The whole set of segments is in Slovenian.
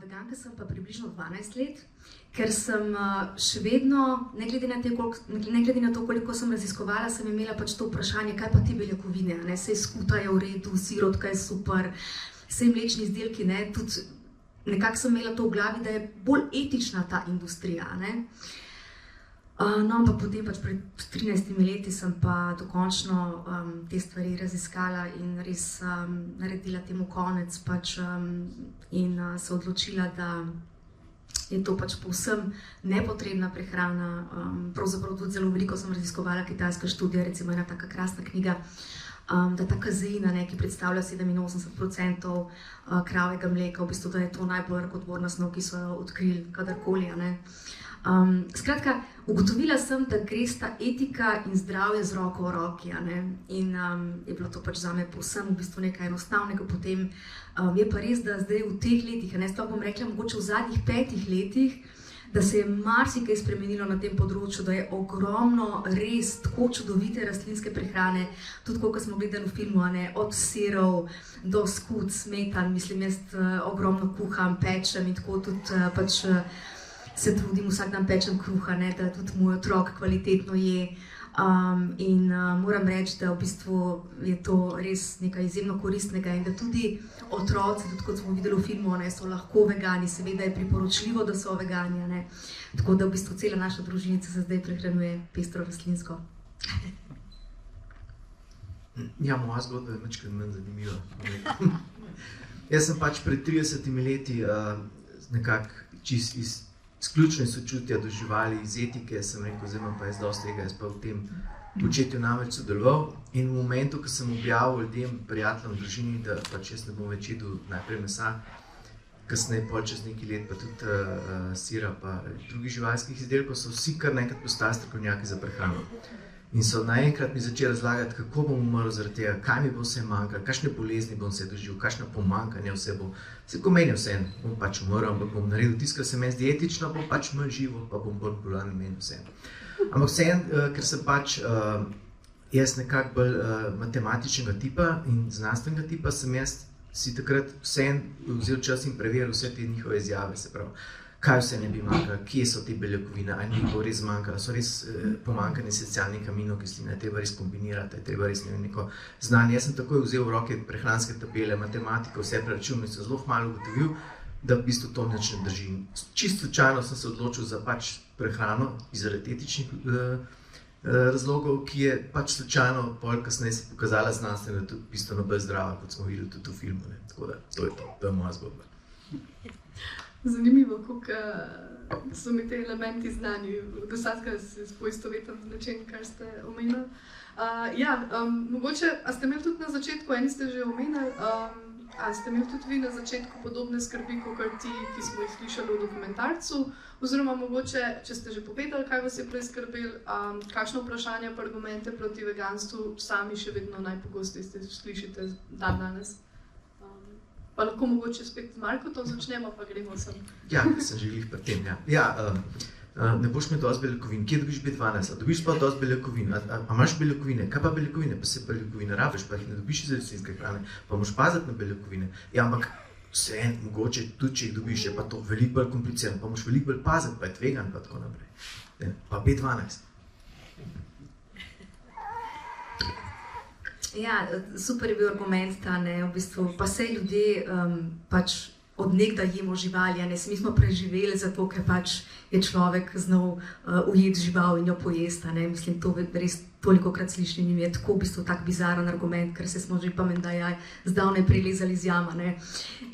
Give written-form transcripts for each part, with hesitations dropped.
Veganka sem pa približno 12 let, ker sem še vedno, ne glede na to, koliko sem raziskovala, sem imela pač to vprašanje, kaj pa te beljakovine, ne? Sej skuta je v redu, sirotka je super, sej mlečni izdelki, ne? Tudi nekako sem imela to v glavi, da je bolj etična ta industrija, ne? No, ampak potem pač pred 13 leti sem pa dokončno te stvari raziskala in res naredila temu konec pač in se odločila, da je to pač povsem nepotrebna prehrana. Pravzaprav tudi zelo veliko sem raziskovala kitajska študija, recimo ena taka krasna knjiga, da ta kazeina, ki predstavlja 87% kravjega mleka, v bistvu, da je to najbolj rakotvorna snov, ki so jo odkrili kadarkoli, ne. Skratka, ugotovila sem, da gresta etika in zdravje z roko v roki, ne? In je bilo to pač zame povsem v bistvu nekaj enostavnega. Potem je pa res, da zdaj v teh letih, ne, sploh bom rekla, mogoče v zadnjih 5 letih, da se je marsikaj spremenilo na tem področju, da je ogromno res tako čudovite rastlinske prehrane, tudi kot smo gledali v filmu, ne, od sirov do skud, smetan, mislim, jaz ogromno kuham, pečem in tako tudi pač se trudim, vsak dan pečem kruha, ne, da tudi moj otrok kvalitetno je. In moram reči, da v bistvu je to res nekaj izjemno koristnega in da tudi otroci, tudi kot smo videli v filmu, ne, so lahko vegani, seveda je priporočljivo, da so vegani, ne. Tako da v bistvu cela naša družinica se zdaj prehranjuje pestro rastlinsko. Ja, moja zgodba je malo manj zanimiva. Jaz sem pač pred 30 leti nekako čisto izključno iz sočutja do živali, iz etike, sem rekel, zdaj imam pa jaz dosti tega, jaz pa v tem početju namreč sodeloval. In v momentu, ko sem objavil ljudem, prijateljem, družini, da pač jaz ne bom več jedel najprej mesa, kasneje pol čez nekaj let pa tudi sira pa drugih živalskih izdelkov, so vsi kar naenkrat postali strokovnjaki za prehrano. In so naenkrat mi začeli razlagati, kako bom umrl zaradi tega, kaj mi bo vse manjkalo, kakšne bolezni bom se doživel, kakšne pomanjkanje vse bo. Ko meni je vseeno, bom pač umrl, ampak bom naredil tisto, kar se meni zdi etično, bom pač manj živel, pa bom bolj bolan, meni vseeno. Ampak vseeno, ker sem pač jaz nekako bolj matematičnega tipa in znanstvenega tipa, sem jaz si takrat vseeno vzel čas in preveril vse te njihove izjave, se pravi, kaj vse ne bi manjkalo, kje so te beljakovine, ali ni bo res manjkalo, so res pomanjkanje esencialnih aminokislin, je treba res kombinirati, je treba res neko znanje. Jaz sem takoj vzel v roke prehranske tabele, matematiko, vse preračunal in sem zelo malo ugotovil, da v bistvu to nič ne drži. Čisto slučajno sem se odločil za pač prehrano zaradi etičnih razlogov, ki je pač slučajno pol kasneje se pokazala znanstveno, da je bistveno bolj zdrava, kot smo videli tudi v filmu, ne. Tako da, to je moja zgodba. Zanimivo, kako so mi te elementi znani, do vsakega se poistovetim z nečim, kar ste omenili. Mogoče, a ste imeli tudi na začetku, eni ste že omenili, a ste imeli tudi vi na začetku podobne skrbi, kot ti, ki smo jih slišali v dokumentarcu, oziroma mogoče, če ste že povedali, kaj vas je prej skrbelo, kakšno vprašanje pa argumente proti veganstvu sami še vedno najpogosteje slišite dan danes? Pa lahko mogoče spet z Markotom začnemo, pa gremo sem. Ja, sem že glih pri tem, ja. Ne boš imel dosti beljakovin, kje dobiš B12, a dobiš pa dosti beljakovin, a imaš beljakovine, kaj pa beljakovine, pa se beljakovine rabiš, pa jih ne dobiš iz rastlinske hrane, pa moraš paziti na beljakovine. Ja, ampak vseeno, mogoče tudi če jih dobiš, je pa to veliko bolj komplicirano, pa moraš veliko bolj paziti, pa je tvegan, pa tako naprej. Pa B12. Ja, super je bil argument ta, ne, v bistvu, pa sej ljudje pač od nekdaj jemo živali, ne, mi smo preživeli zato, ker pač je človek znal ujeti žival in jo pojesti, ne, mislim, to res tolikokrat slišim in je tako v bistvu tak bizaren argument, ker se smo že pa menda zdavnaj prilezali z jama, ne,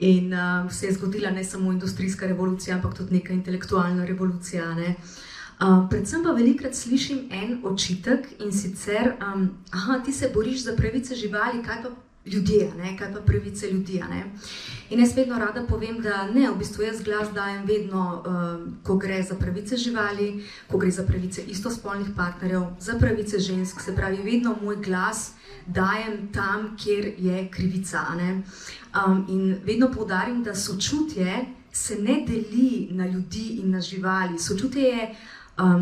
in se je zgodila ne samo industrijska revolucija, ampak tudi neka intelektualna revolucija, ne. Predvsem pa velikrat slišim en očitek in sicer, ti se boriš za pravice živali, kaj pa ljudje, ne? Kaj pa pravice ljudi, ne? In jaz vedno rada povem, da ne, v bistvu jaz glas dajem vedno, ko gre za pravice živali, ko gre za pravice istospolnih partnerjev, za pravice žensk, se pravi, vedno moj glas dajem tam, kjer je krivica, ne? In vedno poudarim, da sočutje se ne deli na ljudi in na živali, sočutje je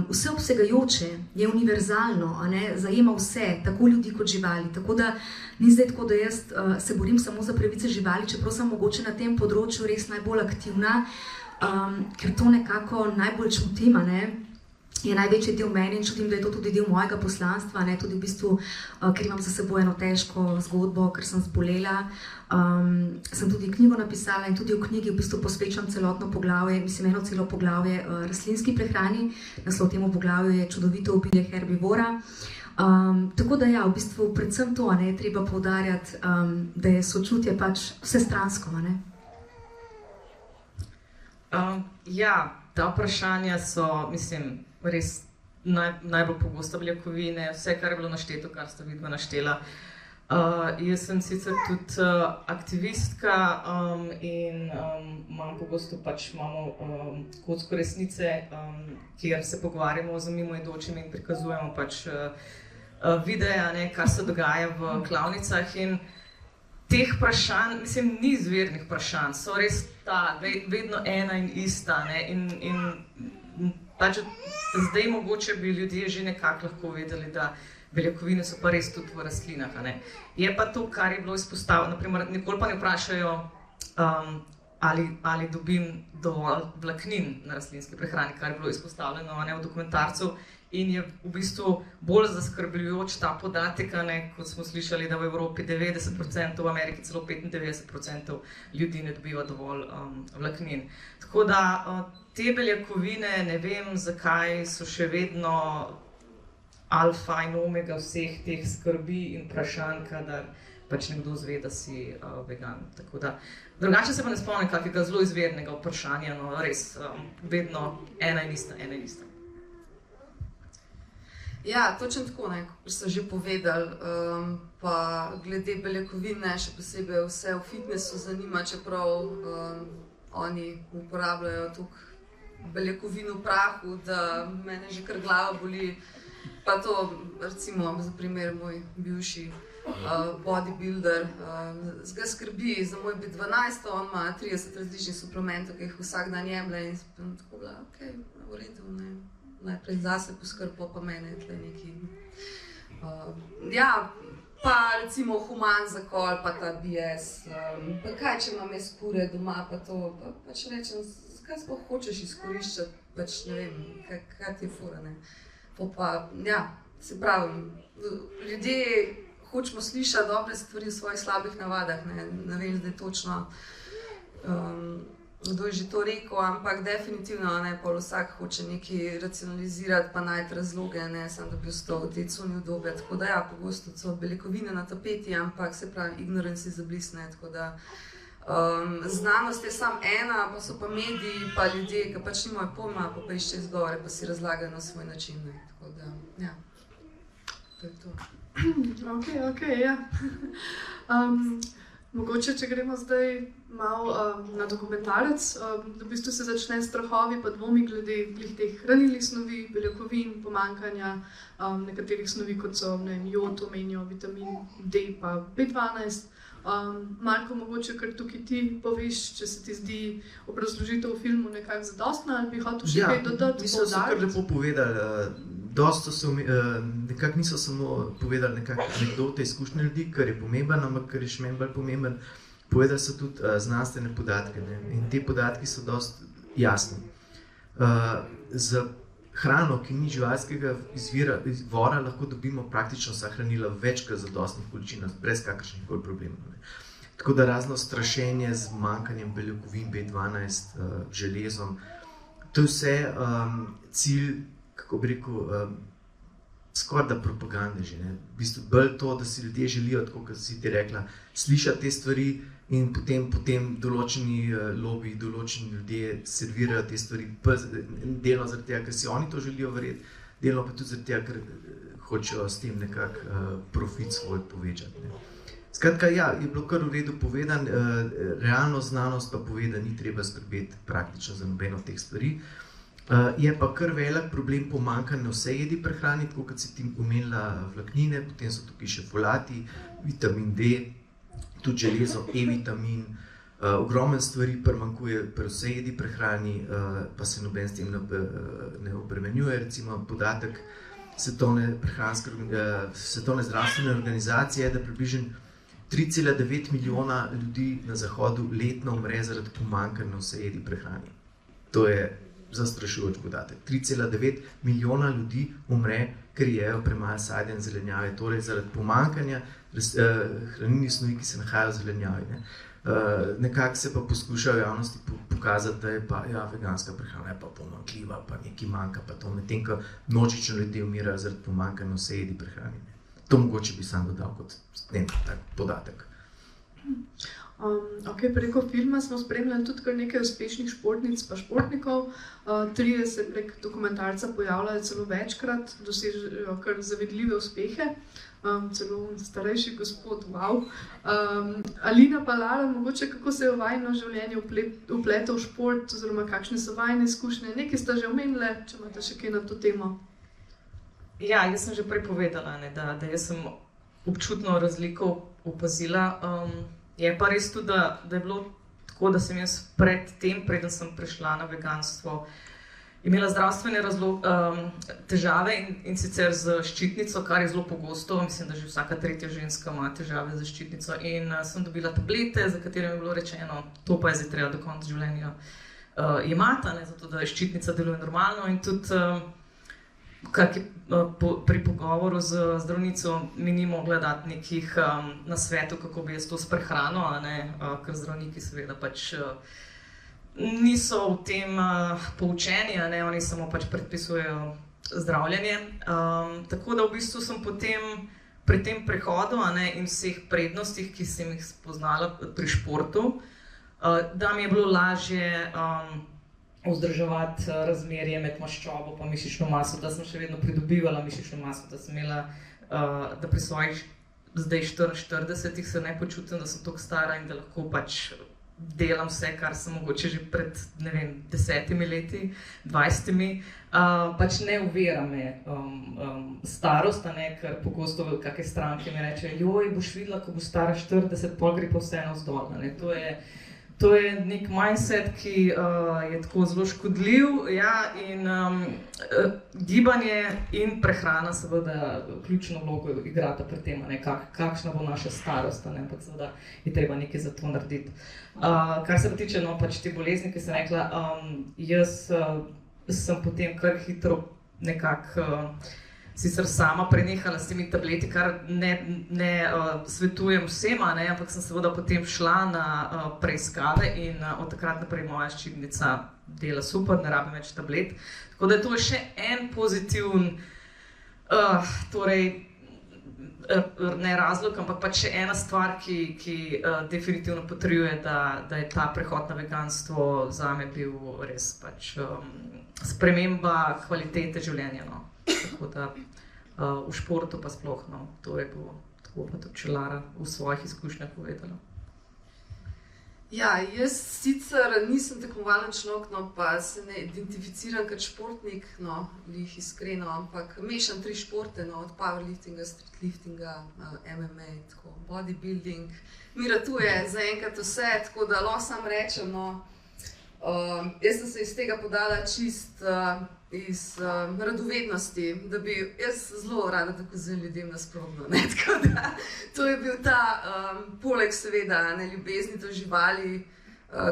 vseobsegajoče, je univerzalno, a ne, zajema vse, tako ljudi kot živali. Tako da ni zdaj tako, da jaz se borim samo za pravice živali, čeprav sem mogoče na tem področju res najbolj aktivna, ker to nekako najbolj čutim, a ne, je največji del meni in čutim, da je to tudi del mojega poslanstva, ne, tudi v bistvu, ker imam za seboj eno težko zgodbo, ker sem zbolela. Sem tudi knjigo napisala in tudi v knjigi v bistvu posvečam celotno poglavje, mislim eno celo poglavje rastlinski prehrani. Naslov temu poglavju je Čudovito obilje herbivora. Tako da ja, v bistvu predvsem to, ne, je treba poudarjati, da je sočutje pač vsestransko, ne. Ja, ta vprašanja so, mislim, res najbolj pogosta beljakovine, vse, kar je bilo našteto, kar sta vidva naštela. Jaz sem sicer tudi aktivistka in imam pogosto imamo kocko resnice, kjer se pogovarjamo z mimoidočimi in prikazujemo videa, ne, kar se dogaja v klavnicah. In teh vprašanj, mislim, ni izvirnih vprašanj, so res vedno ena in ista. Ne, in zdaj mogoče bi ljudje že nekako lahko vedeli, da beljakovine so pa res tudi v rastlinah. Ne. Je pa to, kar je bilo izpostavljeno, naprimer, nikoli pa ne vprašajo, ali dobim dovolj vlaknin na rastlinski prehrani, kar je bilo izpostavljeno, ne, v dokumentarcu. In je v bistvu bolj zaskrbljujoč ta podatek, ne, kot smo slišali, da v Evropi 90%, v Ameriki celo 95% ljudi ne dobiva dovolj vlaknin. Tako da te beljakovine, ne vem, zakaj so še vedno alfa in omega vseh teh skrbi in vprašanj, kadar nekdo zve, da si vegan. Tako da, drugače se pa ne spomnim kakega zelo izvirnega vprašanja, no res, vedno ena in ista. Ja, točno tako, ne, kot so že povedali, pa glede beljakovine, še posebej vse v fitnessu zanima, čeprav oni uporabljajo toliko beljakovin v prahu, da mene že kar glava boli. Pa to, recimo, za primer moj bivši bodybuilder, ga skrbi za moj B12, on ima 30 različnih suplementov, ki jih vsak dan jemlje in sem tako bila, okej, v redu, ne. Najprej zase poskrbo, pa mene je tle neki. Ja, pa recimo human zakol, pa ta BS, pa kaj, če imam jaz kure doma, pa to, pač rečem, kaj sploh hočeš izkoriščati, pač ne vem, kaj ti je fora, ne. To pa, ja, se pravim, ljudje hočemo slišati dobre stvari v svojih slabih navadah, ne vem zdaj točno, kdo je že to rekel, ampak definitivno, ne, pol vsak hoče nekaj racionalizirati pa najti razloge, ne, samo da bi ostal v tej coni udobja, tako da ja, pogosto so beljakovine na tapeti, ampak se pravi, ignorance is bliss, ne, tako da znanost je samo ena, pa so pa mediji, pa ljudje, ki pač nimajo pojma, pa iščejo izgovore, pa si razlagajo na svoj način, ne, tako da, ja, to je to. Okej, ja. Mogoče, če gremo zdaj malo na dokumentarec, da v bistvu se začne s strahovi pa dvomi glede teh hranilnih snovi, beljakovin, pomanjkanja nekaterih snovi, kot so jod, omenijo, vitamin D pa B12. Marko, mogoče kar tukaj ti poveš, če se ti zdi obrazložitev v filmu nekako zadostna, ali bi hotel še kaj dodati? Ja, so kar lepo povedali. Dosto so, nekako niso samo povedali anekdote, izkušnje ljudi, kar je pomemben, ampak kar je še bolj pomemben, povedali so tudi znanstvene podatke, ne? In te podatki so dosti jasni. Za hrano, ki ni živalskega izvora, lahko dobimo praktično vsa hranila v več kot zadostnih količinah, brez kakršnih koli problemov. Tako da razno strašenje z manjkanjem beljakovin, B12, železom, to je vse cilj, kako bi rekel, skoraj da propagande že, ne. V bistvu bolj to, da si ljudje želijo, tako kot si ti rekla, slišati te stvari in potem določeni lobiji, določeni ljudje servirajo te stvari, delno zaradi tega, ker si oni to želijo verjeti, delno pa tudi zaradi tega, ker hočejo s tem nekako profit svoj povečati, ne. Skratka, ja, je bilo kar v redu povedan, realno znanost pa pove, da ni treba skrbeti praktično za nobeno teh stvari. Je pa kar velik problem pomanjkanja vse jedi prehrani, tako kot si ti omenila vlaknine, potem so tukaj še folati, vitamin D, tudi železo, E-vitamin, Ogromno stvari primanjkuje pri vsej jedi prehrani, pa se noben s tem ne obremenjuje. Recimo podatek Svetovne zdravstvene organizacije je, da približno 3,9 milijona ljudi na Zahodu letno umre zaradi pomanjkanja vsej jedi prehrani. To je zastrašujoč podatek. 3,9 milijona ljudi umre, ker jejo premalo sadja in zelenjave, torej zaradi pomanjkanja hranilnih snovi, ki se nahajajo v zelenjavi. Nekako se pa poskuša v javnosti pokazati, da je pa veganska prehrana pa pomanjkljiva, pa nekaj manjka, pa to medtem, ko množično ljudje umirajo zaradi pomanjkanja vsej jedi prehrane. To mogoče bi sam dodal kot tak podatek. Preko filma smo spremljali tudi kar nekaj uspešnih športnic pa športnikov. Trije se prek dokumentarca pojavljajo celo večkrat, dosežejo kar zavidljive uspehe. Celo starejši gospod, wow. Alina pa Lara, mogoče kako se je v vajino življenje vpletel v šport, oziroma kakšne so vajine izkušnje, nekaj ste že omenili, če imate še kaj na to temo. Ja, jaz sem že prej povedala, da jaz sem občutno razliko opazila. Je pa res tudi, da je bilo tako, da sem jaz preden sem prešla na veganstvo, imela zdravstvene težave in sicer z ščitnico, kar je zelo pogosto. Mislim, da že vsaka tretja ženska ima težave z ščitnico. In sem dobila tablete, za katere mi je bilo rečeno, to pa je zdaj treba do konca življenja jemati, zato da ščitnica deluje normalno. In tudi pri pogovoru z zdravnico mi ni mogla dati nekih nasvetov, kako bi jaz to s prehrano, ker zdravniki seveda pač niso v tem poučeni, oni samo pač predpisujejo zdravljenje. Tako da v bistvu sem potem pri tem prehodu in vseh prednostih, ki sem jih spoznala pri športu, da mi je bilo lažje vzdrževati razmerje med maščobo in mišično maso, da sem še vedno pridobivala mišično maso, da sem imela, da pri svojih zdaj 44 se ne počutim, da sem toliko stara in da lahko pač delam vse, kar sem mogoče že pred 10 leti, 20. Pač ne ovira me starost, ker pogosto kakšne stranke mi rečejo, joj, boš videla, ko boš stara 40, pol gre pa vseeno vzdolj. To je nek mindset, ki je tako zelo škodljiv, in gibanje in prehrana seveda ključno vlogo igrata pri tem, kakšna bo naša starost, ampak seveda je treba nekaj za to narediti. Kar se pa tiče pač te bolezni, ki sem rekla, jaz sem potem kar hitro nekako sicer sama prenehala s temi tableti, kar ne svetujem vsem, ampak sem seveda potem šla na preiskave in od takrat naprej moja ščitnica dela super, ne rabim več tablet. Tako da to je še en pozitiven, torej ne razlog, ampak pač še ena stvar, ki definitivno potrjuje, da je ta prehod na veganstvo zame bil res pač sprememba kvalitete življenja. Tako da v športu pa sploh, to je bilo, tako pa tudi Lara v svojih izkušnjah povedala. Ja, jaz sicer nisem tekmovalen človek, pa se ne identificiram kot športnik, lih iskreno, ampak mešam 3 športe, od powerliftinga, streetliftinga, MMA, tako bodybuilding. Mi ratuje zaenkrat vse, tako da lahko sam rečem, jaz sem se iz tega podala čist iz radovednosti, da bi jaz zelo rada tako z ljudem nasprotno, tako da to je bil ta, poleg seveda ljubezni do živali,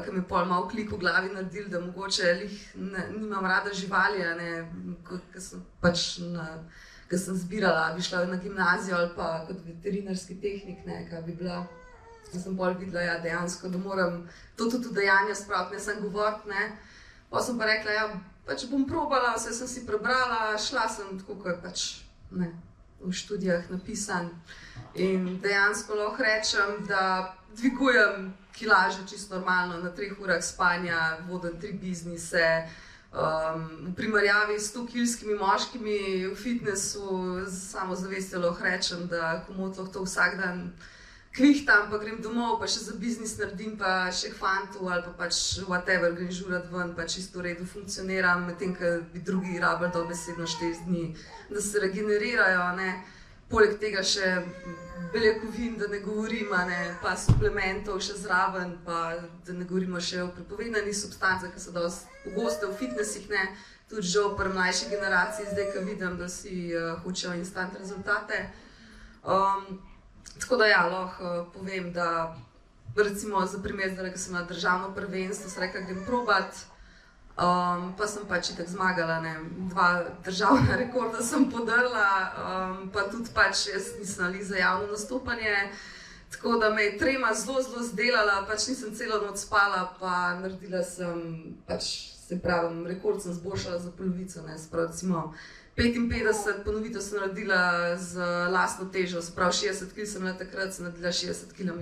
ki mi pol malo klik v glavi naredil, da mogoče nimam rada živali, ker sem pač, ker sem zbirala, bi šla na gimnazijo ali pa kot veterinarski tehnik, kaj bi bila. Sem bolj videla, dejansko, da moram to tudi v dejanja spraviti, ne samo govoriti, Pa sem pa rekla, pač bom probala, vse sem si prebrala, šla sem tako, kot pač v študijah napisan. In dejansko lahko rečem, da dvigujem kilaže čisto normalno, na 3 urah spanja, vodim 3 biznise. V primerjavi s 100-kilskimi moškimi v fitnessu, z samozavestjo lahko rečem, da komot lahko to vsak dan kvihtam, pa grem domov, pa še za biznis naredim, pa še k fantu ali pa pač whatever, grem žurat ven, pa čisto v redu funkcioniram, medtem, ko bi drugi rabili dobesedno 4 dni, da se regenerirajo, poleg tega še beljakovin, da ne govorim, pa suplementov še zraven, pa da ne govorimo še o prepovedanih substancah, ki so dosti pogoste v fitnessih, tudi žal pri mlajši generaciji, zdaj, ko vidim, da si hočejo instant rezultate. Tako da ja, lahko povem, da recimo za primer, zdaj, ko sem na državno prvenstvo, sem rekla, grem probat, pa sem pač itak zmagala, 2 državna rekorda sem podrla, pa tudi pač jaz nisem ali za javno nastopanje, tako da me je trema zelo zdelala, pač nisem celo noč spala, pa naredila sem pač, se pravim, rekord sem zboljšala za polovico, sprav recimo 55 ponovitev sem naredila z lastno težo, sprav 60 kg sem bila takrat, sem naredila 60 kg,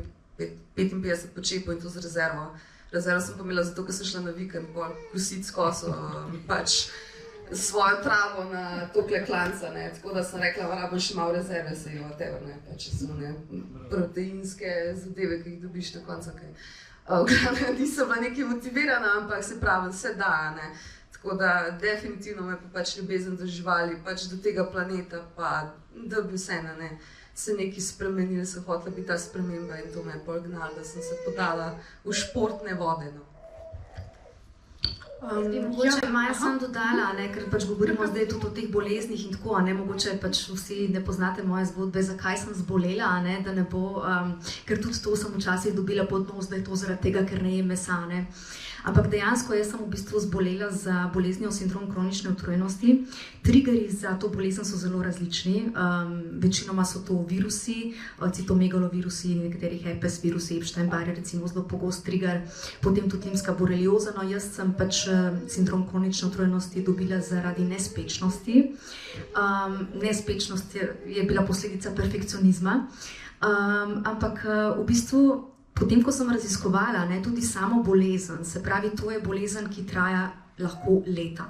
55 počepov in to z rezervo. Rezervo sem pa imela zato, ker sem šla na vikend kositi s koso, pač svojo travo na tople klanca, tako da sem rekla, rabim še malo rezerve, se je whatever, pač so proteinske zadeve, ki jih dobiš na koncu, nisem bila nekaj motivirana, ampak se pravi, se da, tako da definitivno me pa pač ljubezen do živali, pač do tega planeta, pa da bi vseeno se nekaj spremenili, se hotela biti ta sprememba in to me je pol gnalo, da sem se podala v športne vode. Mogoče Maja sem dodala, ker pač govorimo zdaj tudi o teh boleznih in tako, mogoče pač vsi ne poznate moje zgodbe, zakaj sem zbolela, da ne bo, ker tudi to sem včasih dobila pod nos, da je to zaradi tega, ker ne jem mesa, Ampak dejansko jaz sem v bistvu zbolela za boleznijo sindrom kronične utrujenosti. Triggeri za to bolezen so zelo različni, večinoma so to virusi, citomegalovirusi, nekateri herpes virusi, Epstein-Barr je recimo zelo pogost trigger, potem tudi limska borelioza, no jaz sem pač sindrom kronične utrujenosti dobila zaradi nespečnosti. Nespečnost je bila posledica perfekcionizma, ampak v bistvu potem, ko sem raziskovala tudi samo bolezen, se pravi, to je bolezen, ki traja lahko leta.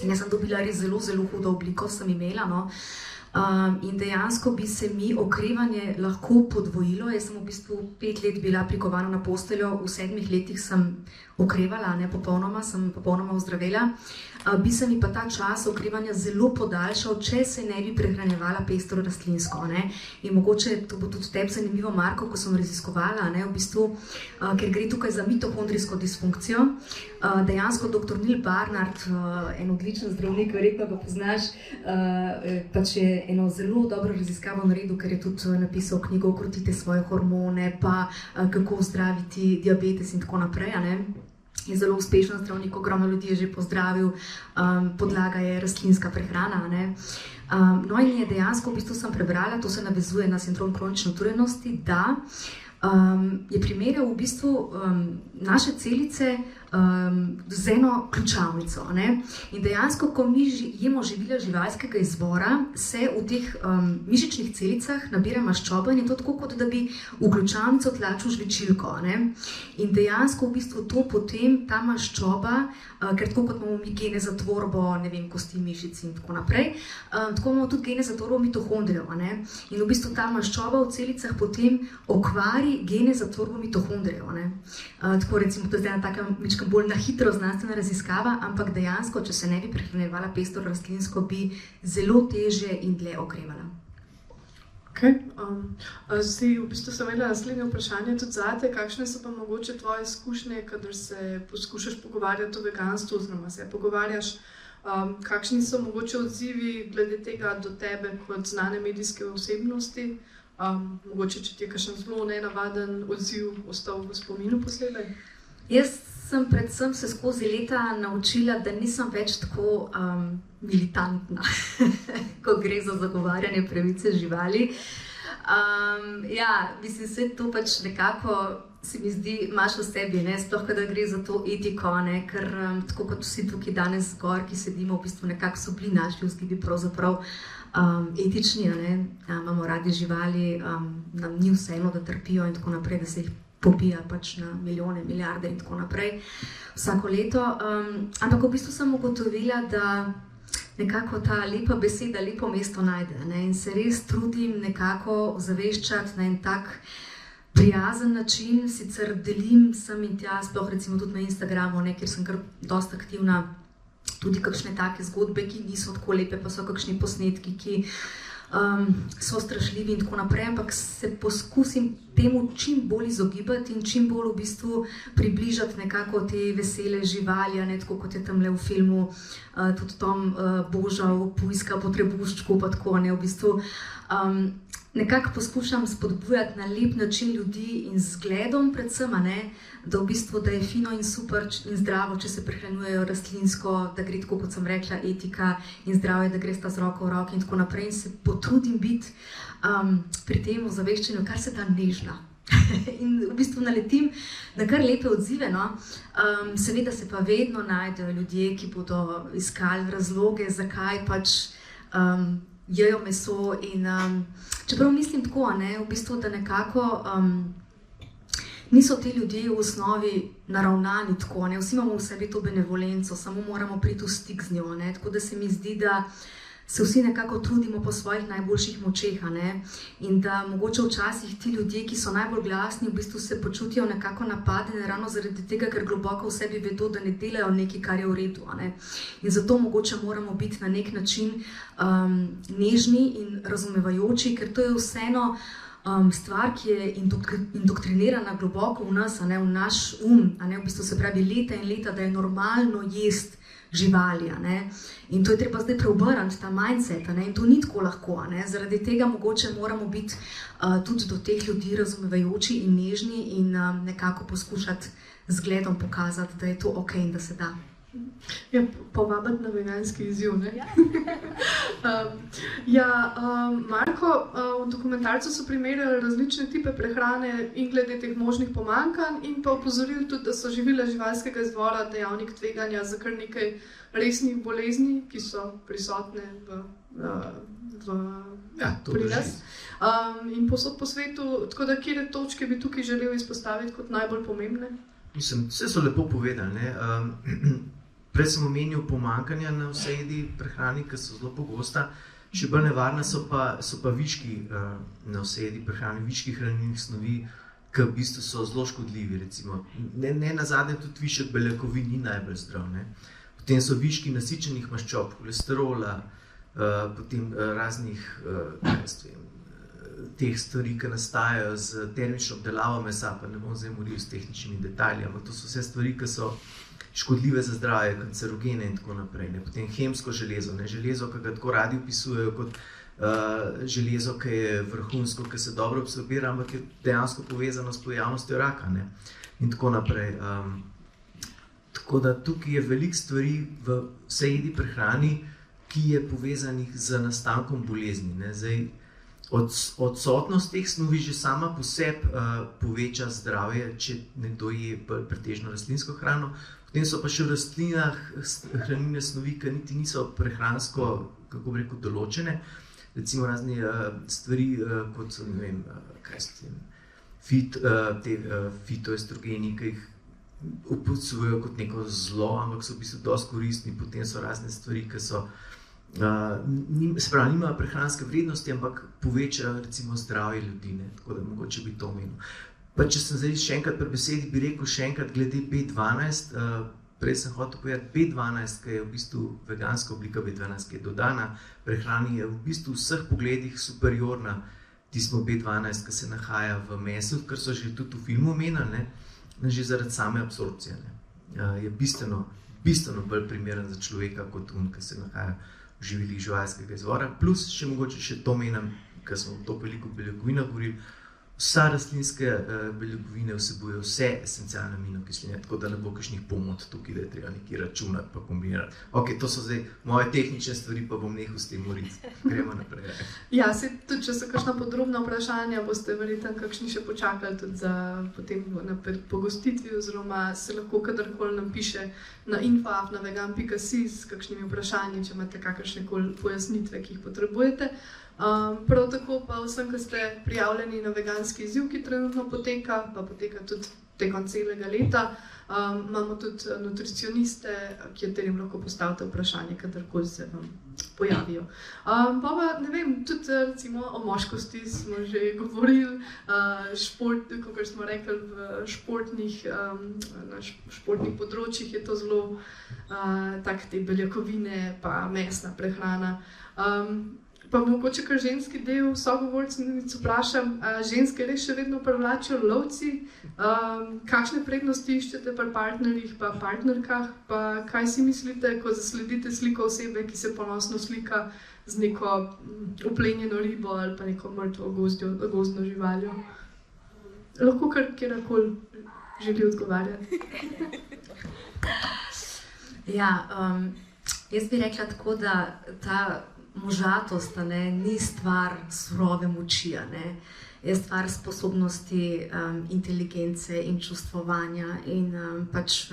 In jaz sem dobila res zelo hudo obliko, sem imela. In dejansko bi se mi okrevanje lahko podvojilo. Jaz sem v bistvu 5 let bila prikovana na posteljo, v 7 letih sem okrevala, sem popolnoma ozdravela. Bi se mi pa ta čas okrevanja zelo podaljšal, če se ne bi prehranjevala pestro rastlinsko. In mogoče to bo tudi tebi zanimivo, Marko, ko sem raziskovala, v bistvu, ker gre tukaj za mitohondrijsko disfunkcijo. Dejansko dr. Neil Barnard, en odličen zdravnik, verjetno ga poznaš, pač je eno zelo dobro raziskavo naredil, ker je tudi napisal knjigo Ukrotite svoje hormone, pa kako zdraviti diabetes in tako naprej. Je zelo uspešen zdravnik, ogromno ljudi je že pozdravil, podlaga je rastlinska prehrana. No in je dejansko, v bistvu sem prebrala, to se navezuje na sindrom kronične utrujenosti, da je primerjal v bistvu naše celice z eno ključavnico. In dejansko, ko mi jemo živila živalskega izvora, se v teh mišičnih celicah nabira maščoba in je to tako, kot da bi v ključavnico tlačil žvečilko. In dejansko v bistvu to potem, ta maščoba, ker tako kot imamo mi gene za tvorbo, kosti, mišic in tako naprej, tako imamo tudi gene za tvorbo mitohondrijev. In v bistvu ta maščoba v celicah potem okvari gene za tvorbo mitohondrijev. Tako recimo, to je zdaj ena taka bolj na hitro znanstvena raziskava, ampak dejansko, če se ne bi prehranjevala pestro rastlinsko, bi zelo težje in dlje okrevala. Zdaj, v bistvu sem imela naslednje vprašanje tudi zate. Kakšne so pa mogoče tvoje izkušnje, kadar se poskušaš pogovarjati o veganstvu, oziroma se pogovarjaš, kakšni so mogoče odzivi glede tega do tebe kot znane medijske osebnosti? Mogoče, če ti je kakšen zelo nenavaden odziv ostal v spominu posebej? Jaz sem predvsem se skozi leta naučila, da nisem več tako militantna, ko gre za zagovarjanje pravice živali. Mislim, se to pač nekako se mi zdi, imaš v sebi, sploh kada gre za to etiko, ker tako kot vsi tukaj danes zgor, ki sedimo, v bistvu nekako so bili naši vzgibi pravzaprav etični, imamo radi živali, nam ni vseeno, da trpijo in tako naprej, da se jih pobija pač na milijone, milijarde in tako naprej vsako leto. Ampak v bistvu sem ugotovila, da nekako ta lepa beseda lepo mesto najde. In se res trudim nekako ozaveščati na en tak prijazen način, sicer delim sem in tja, sploh recimo tudi na Instagramu, kjer sem kar dosti aktivna, tudi kakšne take zgodbe, ki niso tako lepe, pa so kakšni posnetki, ki so strašljivi in tako naprej, ampak se poskusim temu čim bolj izogibati in čim bolj v bistvu približati nekako te vesele živali, ne, tako kot je tamle v filmu tudi Tom božal, pujska po trebuščku, pa tako, ne, v bistvu nekako poskušam spodbujati na lep način ljudi in z zgledom predvsem, ne, da v bistvu, da je fino in super in zdravo, če se prehranjujejo rastlinsko, da gre tako, kot sem rekla, etika in zdravje, da gre sta z roko v roki in tako naprej in se potrudim biti pri tem ozaveščanju, kar se da nežna. In v bistvu naletim na kar lepe odzive, no. Seveda se pa vedno najdejo ljudje, ki bodo iskali razloge, zakaj pač jejo meso in čeprav mislim tako, ne, v bistvu, da nekako niso ti ljudje v osnovi naravnani tako, ne, vsi imamo v sebi to benevolenco, samo moramo priti v stik z njo, ne, tako da se mi zdi, da se vsi nekako trudimo po svojih najboljših močeh, ne, in da mogoče včasih ti ljudje, ki so najbolj glasni, v bistvu se počutijo nekako napadene ravno zaradi tega, ker globoko v sebi vedo, da ne delajo nekaj, kar je v redu, ne. In zato mogoče moramo biti na nek način nežni in razumevajoči, ker to je vseeno stvar, ki je indoktrinirana globoko v nas, ne, v naš ne, v bistvu se pravi leta in leta, da je normalno jesti živali, ne. In to je treba zdaj preobrniti, ta mindset, ne, in to ni tako lahko, ne. Zaradi tega mogoče moramo biti tudi do teh ljudi razumevajoči in nežni in nekako poskušati z zgledom pokazati, da je to ok in da se da. Ja, povabiti na veganski izziv, ne? Marko, v dokumentarcu so primerjali različne tipe prehrane in glede teh možnih pomanjkanj in pa opozorili tudi, da so živila živalskega izvora dejavnik tveganja za kar nekaj resnih bolezni, ki so prisotne pri nas. In povsod po svetu, tako da katere točke bi tukaj želel izpostaviti kot najbolj pomembne? Mislim, vse so lepo povedali, ne. Prej sem omenil pomanjkanja na vsejedi prehrani, ki so zelo pogosta. Še bolj nevarna so pa viški na vsejedi prehrani, viški hranilnih snovi, ki v bistvu so zelo škodljivi. Recimo. Ne nazadnje tudi višek beljakovin ni najbolj zdrav. Ne. Potem so viški nasičenih maščob, kolesterola, potem raznih teh stvari, ki nastajajo z termično obdelavo mesa, pa ne bom zdaj moril s tehničnimi detajli, ampak to so vse stvari, ki so škodljive za zdravje, kancerogene in tako naprej. Ne. Potem hemsko železo, ne. Železo, ki ga tako radi opisujejo kot železo, ki je vrhunsko, ki se dobro absorbira, ampak je dejansko povezano s pojavnostjo raka, ne. In tako naprej. Tako da tukaj je veliko stvari v vsejedi prehrani, ki je povezanih z nastankom bolezni, ne. Zdaj, odsotnost teh snovi že sama po sebi poveča zdravje, če nekdo je pretežno rastlinsko hrano. Potem so pa še v rastlinah hranilne snovi, ki niti niso prehransko, kako bi rekel, določene. Recimo razne stvari, kot so, ne vem, kaj s tem, fitoestrogeni, ki jih opisujejo kot neko zlo, ampak so v bistvu dosti koristni. Potem so razne stvari, ki so se pravi, nimajo prehranske vrednosti, ampak povečajo recimo zdravje ljudi, ne? Tako da mogoče bi to omenil. Pa če sem zdaj še enkrat pri besedi, bi rekel še enkrat glede B12, prej sem hotel povedati, B12, ki je v bistvu veganska oblika B12, ki je dodana prehrani, je v bistvu v vseh pogledih superiorna tistemu B12, ki se nahaja v mesu, kar so že tudi v filmu omenili, ne? Že zaradi same absorpcije, ne? Je bistveno bolj primeren za človeka kot ki se nahaja v živilih živalskega izvora, plus še mogoče še to menim, ker smo to veliko beljakovinah govorili, vsa rastlinske beljakovine vsebujejo vse esencialne aminokisline, tako da ne bo kakšnih pomot tukaj, da je treba nekaj računati pa kombinirati. Ok, to so zdaj moje tehnične stvari, pa bom nehal s tem moriti. Gremo naprej. Ja, tudi če so kakšna podrobna vprašanja, boste verjetno kakšni še počakali tudi za potem na pogostitvi, oziroma se lahko kadarkoli nam piše na info@vegan.si s kakšnimi vprašanji, če imate kakršnekoli pojasnitve, ki jih potrebujete. Prav tako pa vsem, ki ste prijavljeni na veganski izziv, ki trenutno poteka, pa poteka tudi tekom celega leta, imamo tudi nutricioniste, katerim lahko postavite vprašanje, kadarkoli se vam pojavijo. Pa ne vem, tudi recimo o moškosti smo že govorili, kakor smo rekli, na športnih področjih je to zelo tak te beljakovine pa mesna prehrana. Pa mogoče kar ženski del sogovorcenic vprašam, ženske res še vedno privlačijo lovci? Kakšne prednosti iščete pri partnerjih pa partnerkah? Pa kaj si mislite, ko zasledite sliko osebe, ki se ponosno slika z neko uplenjeno ribo ali pa neko mrtvo gozdno živaljo? Lahko kar kjerkoli želi odgovarjati. Ja, jaz bi rekla tako, da ta možatost ni stvar surove moči, je stvar sposobnosti, inteligence in čustvovanja. In pač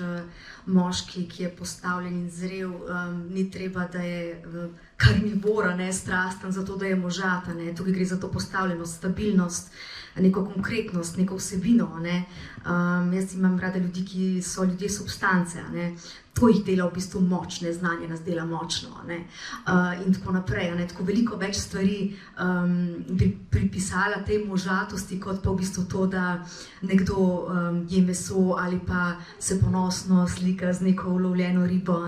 moški, ki je postavljen in zrel, ni treba, da je karnivor, strasten zato, da je možat. Tukaj gre za to postavljenost, stabilnost, neko konkretnost, neko vsebino. Jaz imam rada ljudi, ki so ljudje substance. To jih dela v bistvu močne, znanje nas dela močno. In tako naprej. Tako veliko več stvari bi pripisala tej možatosti, kot pa v bistvu to, da nekdo je meso ali pa se ponosno slika z neko ulovljeno ribo.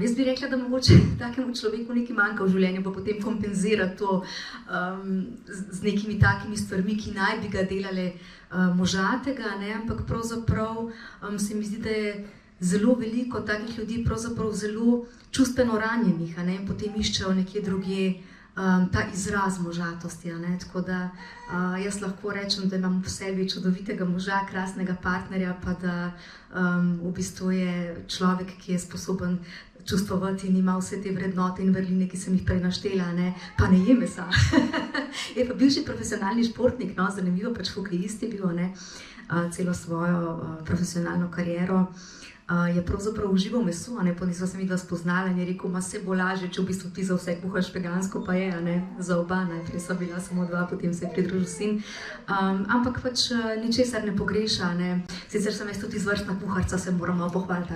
Jaz bi rekla, da mogoče takemu človeku nekaj manjka v življenju, pa potem kompenzira to z nekimi takimi stvarmi, ki naj bi ga delale možatega, ampak pravzaprav se mi zdi, da je zelo veliko takih ljudi pravzaprav zelo čustveno ranjenih, in potem iščejo nekje drugje ta izraz možatosti. Tako da jaz lahko rečem, da imam v sebi čudovitega moža, krasnega partnerja, pa da v bistvu je človek, ki je sposoben čustvovati in ima vse te vrednote in vrline, ki sem jih prej naštela, pa ne je mesa. Je pa bivši profesionalni športnik, zanimivo, pač hokejist je bil, celo svojo profesionalno kariero. Je pravzaprav užival meso, potem sva se midva spoznala in je rekel, se bo lažje, če v bistvu ti za vse kuhaš vegansko, pa je, za oba, najprej sva bila samo dva, potem se je pridružil sin. Ampak pač ničesar ne pogreša, sicer sem jaz tudi izvrstna kuharica, se moram malo pohvaliti,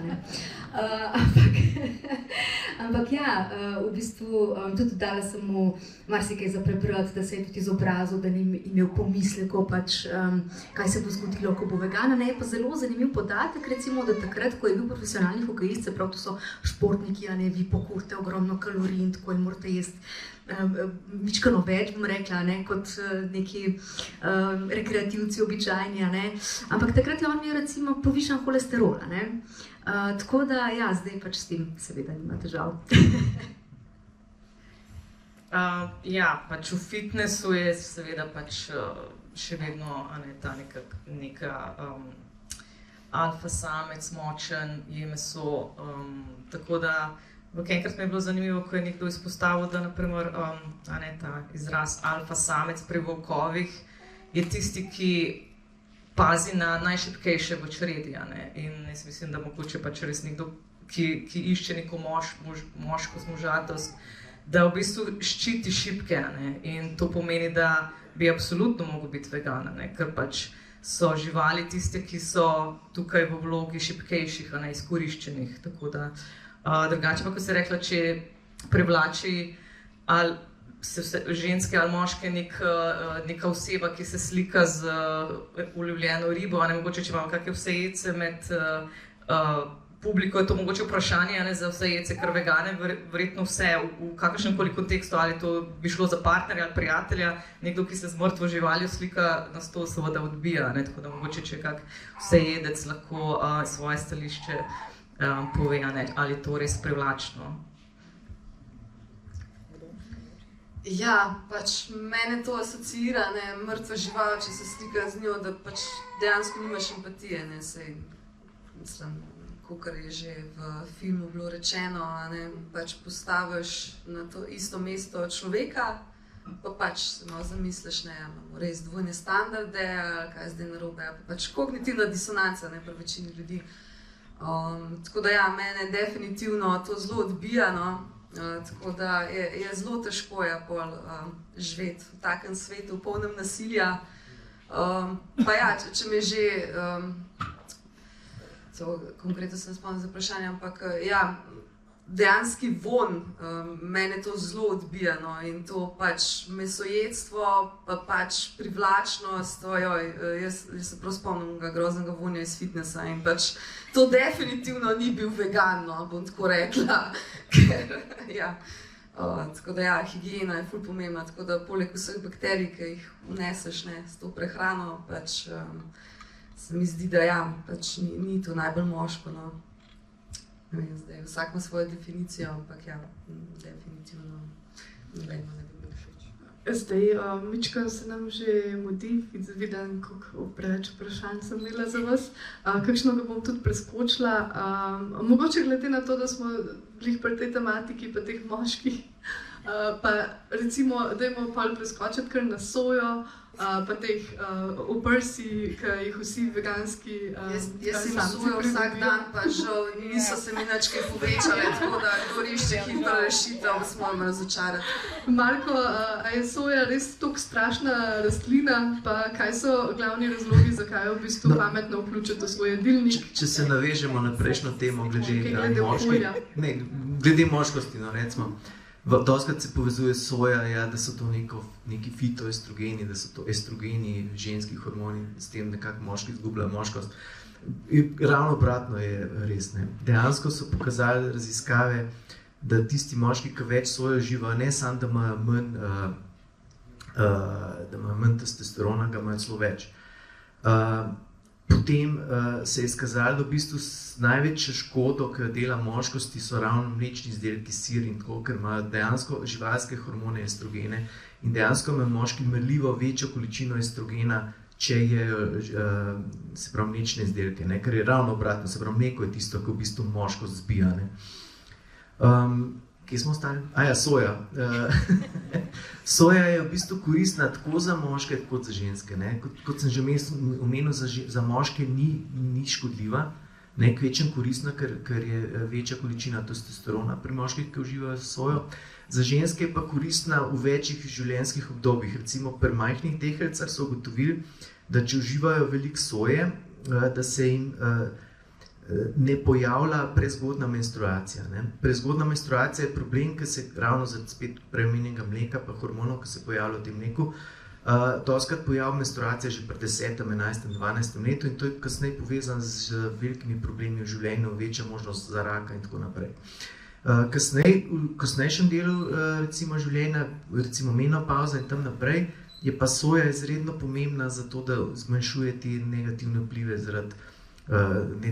ampak ja, v bistvu tudi dala sem mu marsikaj za prebrati, da se je tudi izobrazil, da ni imel pomislekov, pač kaj se bo zgodilo, ko bo vegana. Je pa zelo zanimiv podatek, recimo, da takrat, ko je bil profesionalni hokejist, se prav to so športniki, vi pokurite ogromno kalorij in tako in morate jesti mičkano več, bom rekla, kot neki rekreativci običajni, ampak takrat je on imel recimo povišan holesterol, tako da ja, zdaj pač s tem seveda nima težav. Ja, pač v fitnessu je seveda pač še vedno ta neka alfa samec, močen, je meso, tako da enkrat mi je bilo zanimivo, ko je nekdo izpostavil, da naprimer ta izraz alfa samec pri volkovih je tisti, ki pazi na najšibkejše v čredi, in jaz mislim, da mogoče pač res nekdo, ki išče neko moško možatost, da v bistvu ščiti šibke, in to pomeni, da bi absolutno mogel biti vegan, ker pač so živali tiste, ki so tukaj v vlogi šibkejših, izkoriščenih, tako da drugače pa, ko se je rekla, če privlači ali ženske ali moške neka oseba, ki se slika z ulovljeno ribo, mogoče če imamo kakšne vsejece med publiko, je to mogoče vprašanje za vsejece, ker vegane verjetno vse v kakršnemkoli kontekstu, ali to bi šlo za partnerja ali prijatelja, nekdo, ki se z mrtvo živaljo slika, nas to seveda odbija, tako da mogoče če kak vsejedec lahko svoje stališče pove, ali to res privlačno. Ja, pač mene to asociira, mrtva žival, če se slika z njo, da pač dejansko nimaš empatije, sej, mislim, kakor je že v filmu bilo rečeno, pač postaviš na to isto mesto človeka, pa pač se malo zamisliš, imamo res dvojne standarde, ali kaj je zdaj narobe, pa pač kognitivna disonanca, pri večini ljudi. Tako da ja, mene definitivno to zelo odbija, tako da je zelo težko živeti v takem svetu, v polnem nasilja. Pa ja, če me že, konkretno se ne spomnim za vprašanje, ampak ja, dejanski von mene to zelo odbija, in to pač mesojedstvo, pa pač privlačnost, jaz se prav spomnim groznega vonja iz fitnessa in pač to definitivno ni bil vegan, bom tako rekla, ker ja, Tako da ja, higiena je ful pomembna, tako da poleg vseh bakterij, ki jih vneseš s to prehrano, pač se mi zdi, da ja, pač ni to najbolj moško, no. Ne vem, zdaj vsak ima svojo definicijo, ampak ja, definitivno nobenemu ne bi bil všeč. Zdaj, mičkano se nam že mudi, vidim, koliko preveč vprašanj sem imela za vas. Kakšno ga bom tudi preskočila. Mogoče glede na to, da smo glih pri tej tematiki, pa teh moških, pa recimo, dajmo pol preskočiti kar na sojo, pa teh oprsi, ki jih vsi veganski Jaz sem sojo vsak dan, pa žal niso se mi nič kaj povečale, tako da korišče hitro rešitev, smo moram razočarati. Marko, a je soja res tako strašna rastlina, pa kaj so glavni razlogi, zakaj je v bistvu pametno vključiti v svoj jedilnik? Če se navežemo na prejšnjo temo Glede moškosti, no, recimo, doskrat se povezuje soja, ja, da so to neki fitoestrogeni, da so to estrogeni, ženski hormoni, s tem nekako moški izgubljajo moškost. Ravno obratno je res. Ne. Dejansko so pokazali raziskave, da tisti moški, ki več soje uživajo, ne samo, da imajo manj testosterona, ga imajo celo več. Potem se je izkazalo, da v bistvu največjo škodo, ki jo dela moškosti, so ravno mlečni izdelki, sir in tako, ker imajo dejansko živalske hormone, estrogene, in dejansko imajo moški merljivo večjo količino estrogena, če se pravi mlečne izdelke, ne? Ker je ravno obratno, se pravi mleko je tisto, ki v bistvu moškost zbija. Ne? Kje smo ostali? Soja. Soja je v bistvu koristna tako za moške, kot za ženske. Ne? Kot sem že omenil, za moške ni škodljiva, ne kvečem koristna, ker je večja količina testosterona pri moških, ki uživajo sojo. Za ženske je pa koristna v večjih življenjskih obdobjih. Recimo pri majhnih deheljcah so ugotovili, da če uživajo veliko soje, da se jim ne pojavlja prezgodna menstruacija. Ne? Prezgodna menstruacija je problem, ki se ravno zaradi spet preomenjenega mleka pa hormonov, ki se pojavljajo v tem mleku, doskrat pojavi menstruacija že pri 10., 11., 12. letu in to je kasneje povezano z velikimi problemi v življenju, večja možnost za raka in tako naprej. V kasnejšem delu recimo življenja, recimo menopavza in tam naprej, je pa soja izredno pomembna za to, da zmanjšuje te negativne vplive zaradi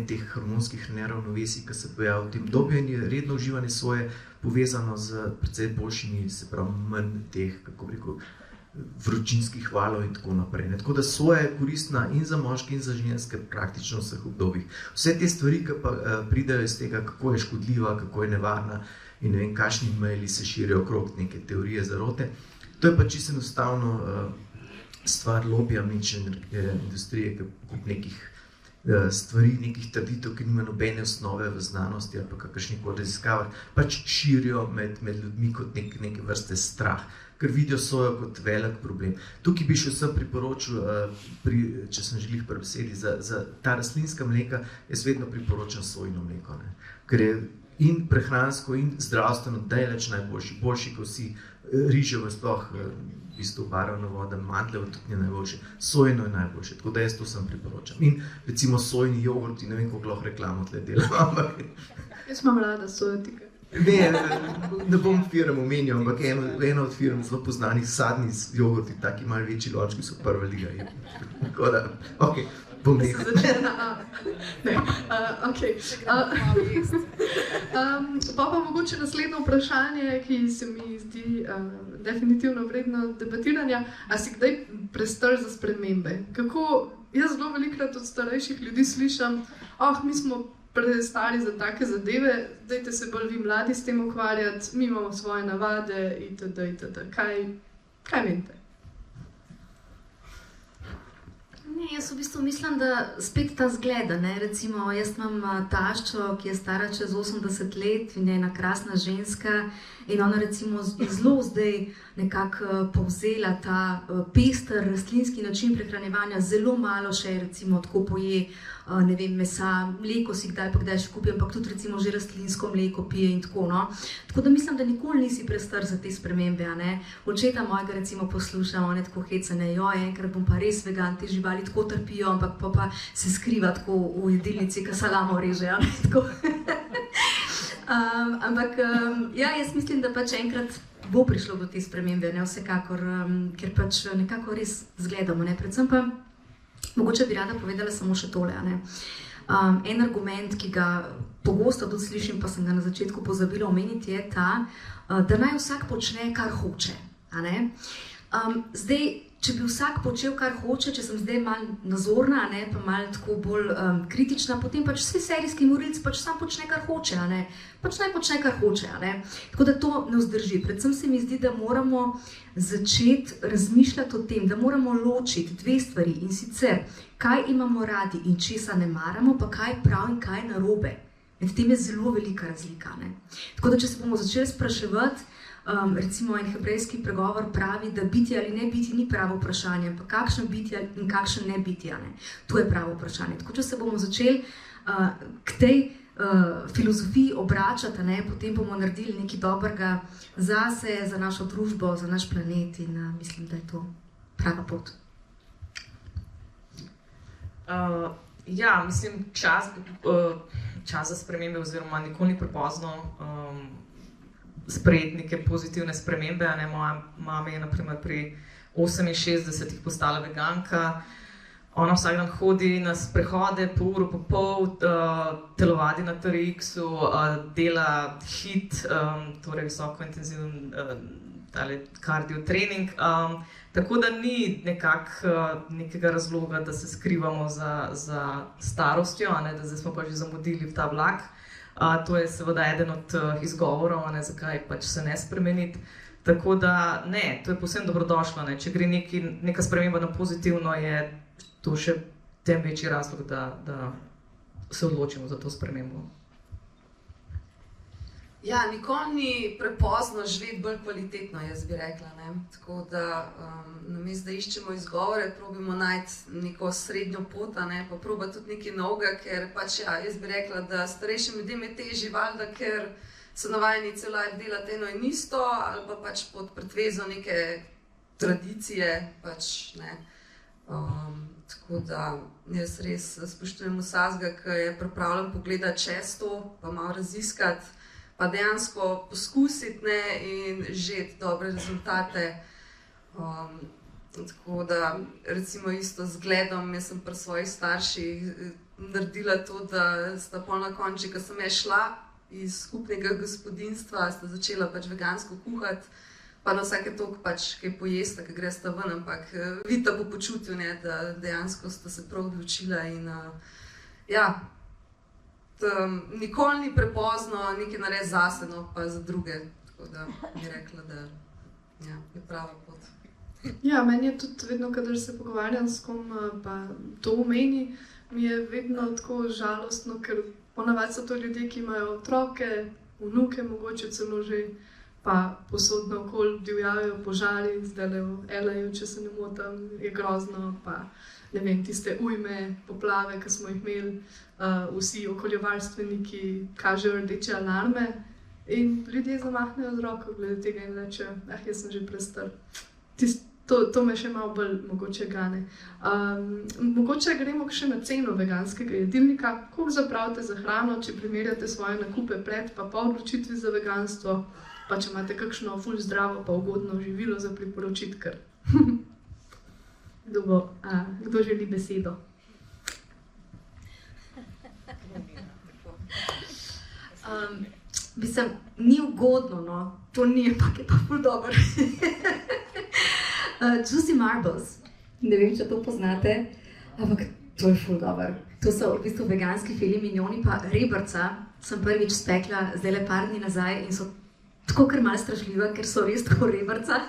teh hormonskih neravnovesij, ki se pojavljajo v tem obdobju, in je redno uživanje soje povezano z precej boljšimi, se pravi manj teh, kako bi rekel, vročinskih valov in tako naprej. Tako da soja je koristna in za moške in za ženske praktično v vseh obdobjih. Vse te stvari, ki pa pridejo iz tega, kako je škodljiva, kako je nevarna in ne vem, kakšni maili se širijo okrog neke teorije zarote, to je pa čisto enostavno stvar lobija mlečne industrije, kup nekih stvari, nekih trditev, ki nima nobene osnove v znanosti ali pa kakršnikoli raziskavah, pač širijo med ljudmi kot neke vrste strah, ker vidijo sojo kot velik problem. Tukaj bi še vsem priporočil, če sem že pri besedi, za ta rastlinska mleka, jaz vedno priporočam sojino mleko, ne? Ker je in prehransko in zdravstveno daleč najboljši, boljši kot vsi riževo, sploh v bistvu barvno voda, mandljevo tudi ni najboljše, sojino je najboljše, tako da jaz to sem priporočam. In recimo sojini jogurti, ne vem, koliko lahko reklamo tle delam, ampak... Jaz imam rada sojotika. Ne bom firm omenjal, ampak ena od firm zelo poznanih sadni jogurti, taki malo večji lončki so prva liga. Tako da, okej, bom nehal. Pa mogoče naslednje vprašanje, ki se mi zdi definitivno vredno debatiranja. A si kdaj prestar za spremembe? Jaz zelo velikokrat od starejših ljudi slišim, mi smo prestari za take zadeve, dajte se bolj vi mladi s tem ukvarjati, mi imamo svoje navade itd. Kaj menite? Ne, jaz v bistvu mislim, da spet ta zgleda, ne, recimo jaz imam taščo, ki je stara čez 80 let in je ena krasna ženska in ona recimo zelo zdaj nekako povzela ta pester rastlinski način prehranjevanja, zelo malo še recimo tako poje, ne vem, mesa, mleko si kdaj pa kdaj še kupi, ampak tudi recimo že rastlinsko mleko pije in tako, no. Tako da mislim, da nikoli nisi prestar za te spremembe, a ne. Očeta mojega recimo poslušam, on je tako heca, ne, enkrat bom pa res vegan, te živali tako trpijo, ampak pa se skriva tako v jedilnici, ko salamo reže, a ne, tako. Ampak ja, jaz mislim, da pač enkrat bo prišlo do te spremembe, ne vsekakor, ker pač nekako res zgledamo. Ne? Predvsem pa, mogoče bi rada povedala samo še tole. Ne? En argument, ki ga pogosto tudi slišim, pa sem ga na začetku pozabila omeniti, je ta, da naj vsak počne, kar hoče. A ne? Zdaj, če bi vsak počel, kar hoče, če sem zdaj malo nazorna, ne, pa malo tako bolj kritična, potem pač vsi serijski morilci pač sam počne, kar hoče, a ne. Pač naj počne, kar hoče, a ne. Tako da to ne vzdrži. Predvsem se mi zdi, da moramo začeti razmišljati o tem, da moramo ločiti dve stvari, in sicer, kaj imamo radi in česa ne maramo, pa kaj je prav in kaj je narobe. Med tem je zelo velika razlika, ne. Tako da, če se bomo začeli spraševati, recimo en hebrejski pregovor pravi, da biti ali ne biti ni pravo vprašanje, ampak kakšno biti in kakšno ne biti, ne. To je pravo vprašanje. Tako, če se bomo začeli k tej filozofiji obračati, ne, potem bomo naredili nekaj dobrega zase, za našo družbo, za naš planet in mislim, da je to prava pot. Ja, mislim, čas za spremembe oziroma nikoli ni prepozno sprejeti neke pozitivne spremembe. Moja mama je naprimer pri 68 postala veganka. Ona vsak dan hodi na sprehode po uro pa pol, telovadi na TRX-u, dela HIIT, torej visoko intenziven kardio trening. Tako da ni nekega razloga, da se skrivamo za starostjo, da zdaj smo pa že zamudili v ta vlak. To je seveda eden od izgovorov, zakaj pač se ne spremeniti. Tako da ne, to je povsem dobrodošlo. Če gre neka sprememba na pozitivno, je to še tem večji razlog, da se odločimo za to spremembo. Ja, nikoli ni prepozno živeti bolj kvalitetno, jaz bi rekla. Ne? Tako da namesto da iščemo izgovore, probimo najti neko srednjo pot, pa proba tudi nekaj novega, ker pač ja, jaz bi rekla, da starejšim ljudem je težje valjda, ker so navajeni cel life delati eno in isto, ali pa pač pod pretvezo neke tradicije, pač ne. Tako da jaz res spoštujem vsakega, ki je pripravljen pogledati čez to, pa malo raziskati, pa dejansko poskusiti in žeti dobre rezultate. Tako da, recimo isto z gledom, jaz sem pri svojih starših naredila to, da sta pol na konči, ko sem šla iz skupnega gospodinjstva, sta začela pač vegansko kuhati, pa na vsake toliko pač kaj pojesta, ko gresta ven, ampak vidite po počutju, ne, da dejansko sta se prav odločila in ja, nikoli ni prepozno nekaj narediti zase, no pa za druge, tako da bi rekla, da ja, je prava pot. Ja, meni je tudi vedno, kadar se pogovarjam s kom, pa to omeni, mi je vedno tako žalostno, ker ponavadi so to ljudje, ki imajo otroke, vnuke mogoče celo že, pa posod naokoli divjajo požari, zdajle v LA-ju, če se ne motim, je grozno, pa ne vem, tiste ujme, poplave, ki smo jih imeli, vsi okoljevarstveniki kažejo rdeče alarme in ljudje zamahnejo z roko glede tega in rečejo, jaz sem že prestar. To me še malo bolj mogoče gane. Mogoče gremo še na ceno veganskega jedilnika. Koliko zapravite za hrano, če primerjate svoje nakupe pred pa po odločitvi za veganstvo, pa če imate kakšno ful zdravo pa ugodno živilo za priporočiti kar. Kdo želi besedo? Mislim, ni ugodno, no. To ni, ampak je pa ful dobro. Juicy Marbles, ne vem, če to poznate, ampak to je ful dobro. To so v bistvu veganski filet mignoni, pa rebrca sem prvič spekla zdajle par dni nazaj in so tako kar malo strašljiva, ker so res tako rebrca.